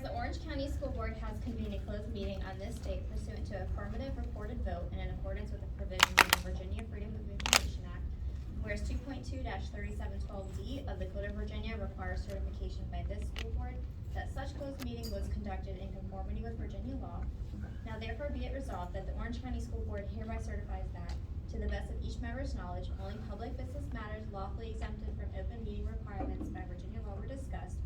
the Orange County School Board has convened a closed meeting on this date pursuant to affirmative reported vote and in accordance with the provisions of the Virginia Freedom of Information Act, whereas 2.2-3712D of the Code of Virginia requires certification by this school board that such closed meeting was conducted in conformity with Virginia law. Now therefore be it resolved that the Orange County School Board hereby certifies that, to the best of each member's knowledge, only public business matters lawfully exempted from open meeting requirements by Virginia law were discussed,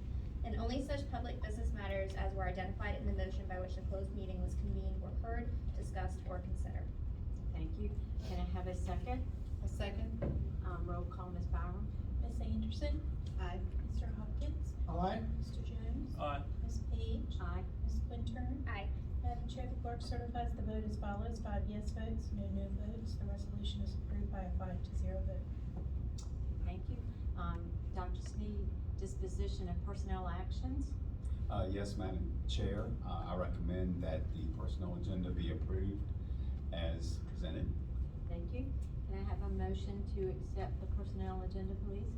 and only such public business matters as were identified in the motion by which the closed meeting was convened were heard, discussed, or considered. Thank you. Can I have a second? A second. Roll call, Ms. Byram. Ms. Anderson? Aye. Mr. Hopkins? Aye. Mr. Jones? Aye. Ms. Page? Aye. Ms. Quintern? Aye. Madam Chair, the clerk certifies the vote as follows: 5 yes votes, no votes. The resolution is approved by a 5-0 vote. Thank you. Dr. Sneed, disposition of personnel actions. Yes, Madam Chair, I recommend that the personnel agenda be approved as presented. Thank you. Can I have a motion to accept the personnel agenda, please?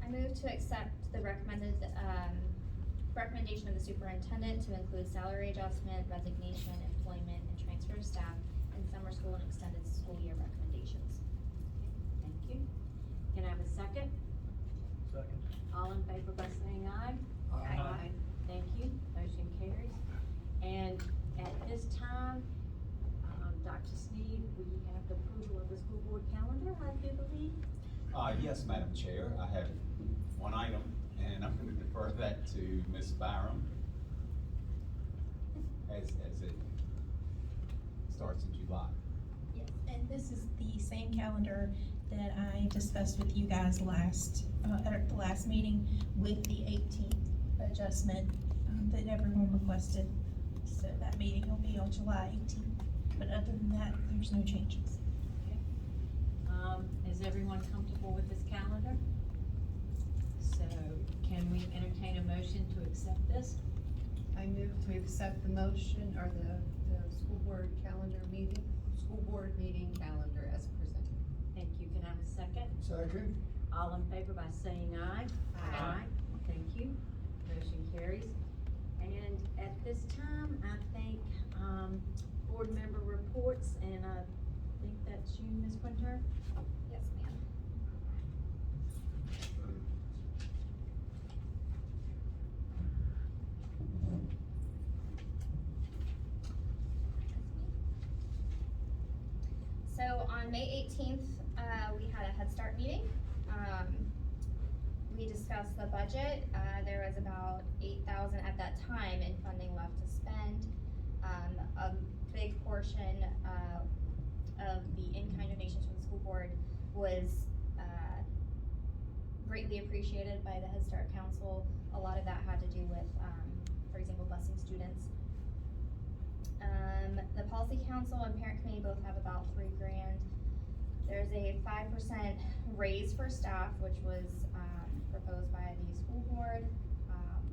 I move to accept the recommendation of the superintendent to include salary adjustment, resignation, employment, and transfer of staff, and summer school and extended school year recommendations. Thank you. Can I have a second? Second. All in favor by saying aye? Aye. Thank you. Motion carries. And at this time, Dr. Sneed, we have the approval of the school board calendar, I do believe. Yes, Madam Chair, I have one item, and I'm going to defer that to Ms. Byram as it starts in July. Yes, and this is the same calendar that I discussed with you guys at the last meeting with the 18th adjustment that everyone requested. So that meeting will be on July 18th. But other than that, there's no changes. Okay. Is everyone comfortable with this calendar? So can we entertain a motion to accept this? I move to accept the motion or the school board meeting calendar as presented. Thank you. Can I have a second? Second. All in favor by saying aye? Aye. Thank you. Motion carries. And at this time, I think, board member reports, and I think that's you, Ms. Quintern? Yes, ma'am. So on May 18th, we had a Head Start meeting. We discussed the budget. There was about $8,000 at that time in funding left to spend. A big portion of the in-kind donations from the school board was greatly appreciated by the Head Start Council. A lot of that had to do with, for example, busing students. The Policy Council and Parent Committee both have about $3,000. There's a 5% raise for staff, which was proposed by the school board.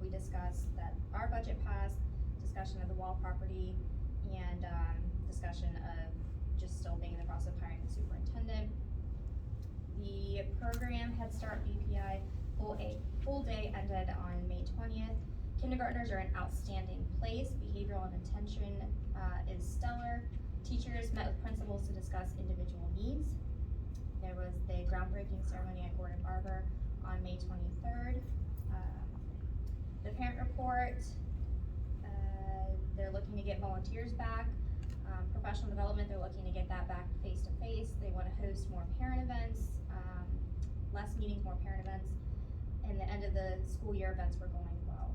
We discussed that our budget passed, discussion of the wall property, and discussion of just still being in the process of hiring the superintendent. The program Head Start BPI full day ended on May 20th. Kindergartners are in outstanding place. Behavioral and attention is stellar. Teachers met with principals to discuss individual needs. There was the groundbreaking ceremony at Gordon Barber on May 23rd. The parent report, they're looking to get volunteers back. Professional development, they're looking to get that back face to face. They want to host more parent events, less meetings, more parent events. And the end of the school year events were going well.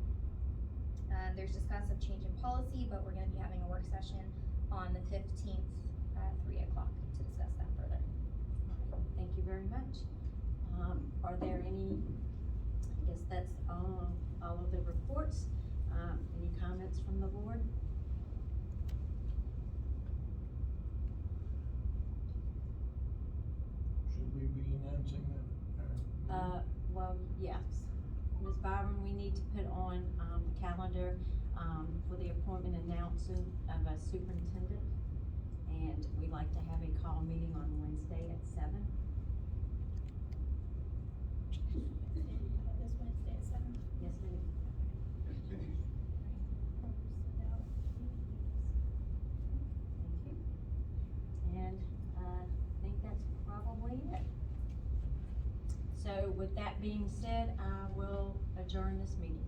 There's discuss of change in policy, but we're going to be having a work session on the 15th at 3 o'clock to discuss that further. Thank you very much. Are there any, I guess that's all of the reports. Any comments from the board? Should we be announcing that? Well, yes. Ms. Byram, we need to put on, the calendar, for the appointment announcement of a superintendent. And we'd like to have a call meeting on Wednesday at 7. This Wednesday at 7. Yes, ma'am. So with that being said, I will adjourn this meeting.